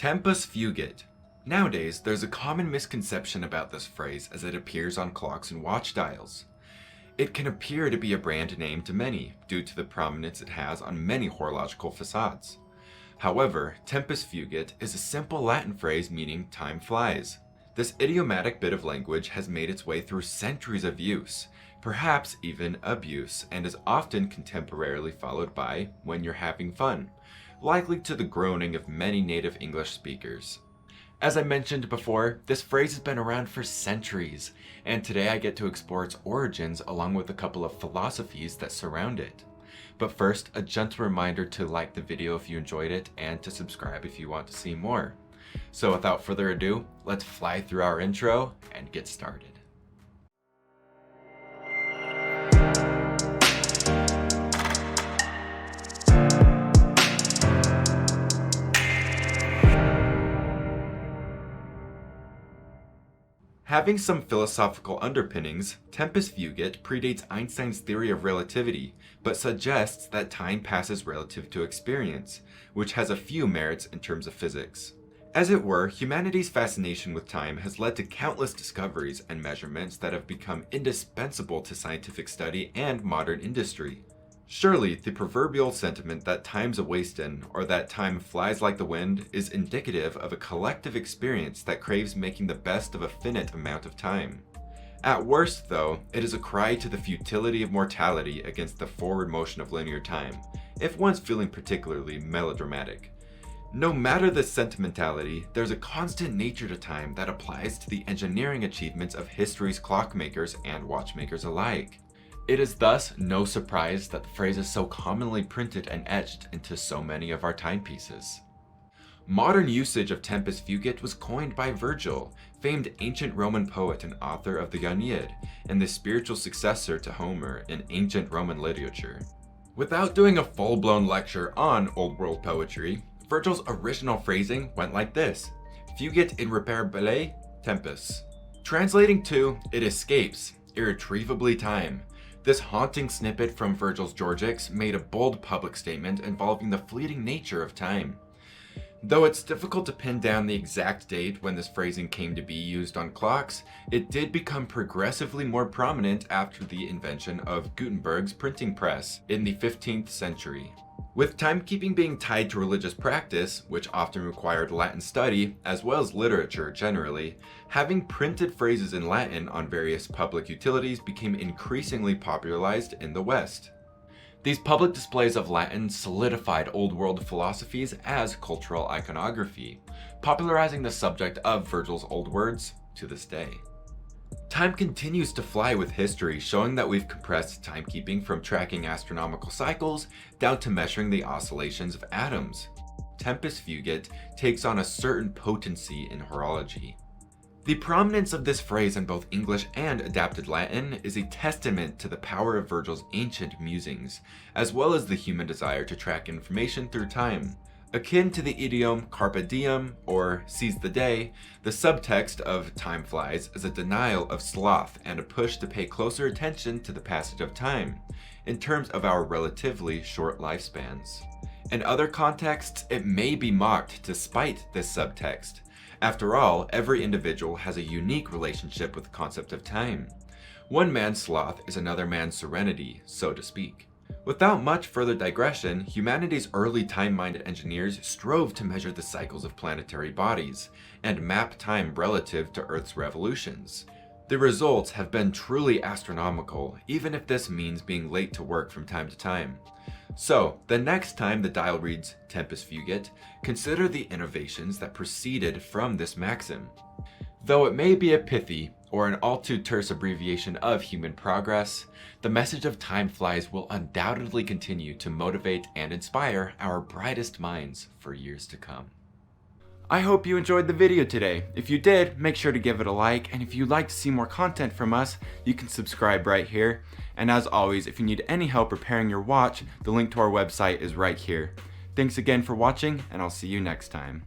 Tempus fugit. Nowadays, there's a common misconception about this phrase as it appears on clocks and watch dials. It can appear to be a brand name to many due to the prominence it has on many horological facades. However, tempus fugit is a simple Latin phrase meaning time flies. This idiomatic bit of language has made its way through centuries of use, perhaps even abuse, and is often contemporarily followed by when you're having fun, likely to the groaning of many native English speakers. As I mentioned before, this phrase has been around for centuries, and today I get to explore its origins along with a couple of philosophies that surround it. But first, a gentle reminder to like the video if you enjoyed it and to subscribe if you want to see more. So without further ado, let's fly through our intro and get started. Having some philosophical underpinnings, tempus fugit predates Einstein's theory of relativity, but suggests that time passes relative to experience, which has a few merits in terms of physics. As it were, humanity's fascination with time has led to countless discoveries and measurements that have become indispensable to scientific study and modern industry. Surely, the proverbial sentiment that time's a wastin', or that time flies like the wind, is indicative of a collective experience that craves making the best of a finite amount of time. At worst, though, it is a cry to the futility of mortality against the forward motion of linear time, if one's feeling particularly melodramatic. No matter the sentimentality, there's a constant nature to time that applies to the engineering achievements of history's clockmakers and watchmakers alike. It is thus no surprise that the phrase is so commonly printed and etched into so many of our timepieces. Modern usage of tempus fugit was coined by Virgil, famed ancient Roman poet and author of the Aeneid, and the spiritual successor to Homer in ancient Roman literature. Without doing a full-blown lecture on Old World poetry, Virgil's original phrasing went like this: fugit irreparabile tempus. Translating to, it escapes, irretrievably time. This haunting snippet from Virgil's Georgics made a bold public statement involving the fleeting nature of time. Though it's difficult to pin down the exact date when this phrasing came to be used on clocks, it did become progressively more prominent after the invention of Gutenberg's printing press in the 15th century. With timekeeping being tied to religious practice, which often required Latin study, as well as literature generally, having printed phrases in Latin on various public utilities became increasingly popularized in the West. These public displays of Latin solidified Old World philosophies as cultural iconography, popularizing the subject of Virgil's old words to this day. Time continues to fly with history, showing that we've compressed timekeeping from tracking astronomical cycles down to measuring the oscillations of atoms. Tempus fugit takes on a certain potency in horology. The prominence of this phrase in both English and adapted Latin is a testament to the power of Virgil's ancient musings, as well as the human desire to track information through time. Akin to the idiom carpe diem, or seize the day, the subtext of time flies is a denial of sloth and a push to pay closer attention to the passage of time, in terms of our relatively short lifespans. In other contexts, it may be mocked despite this subtext. After all, every individual has a unique relationship with the concept of time. One man's sloth is another man's serenity, so to speak. Without much further digression, humanity's early time-minded engineers strove to measure the cycles of planetary bodies and map time relative to Earth's revolutions. The results have been truly astronomical, even if this means being late to work from time to time. So, the next time the dial reads tempus fugit, consider the innovations that proceeded from this maxim. Though it may be a pithy, or an all too terse abbreviation of human progress, the message of time flies will undoubtedly continue to motivate and inspire our brightest minds for years to come. I hope you enjoyed the video today. If you did, make sure to give it a like, and if you'd like to see more content from us, you can subscribe right here. And as always, if you need any help repairing your watch, the link to our website is right here. Thanks again for watching, and I'll see you next time.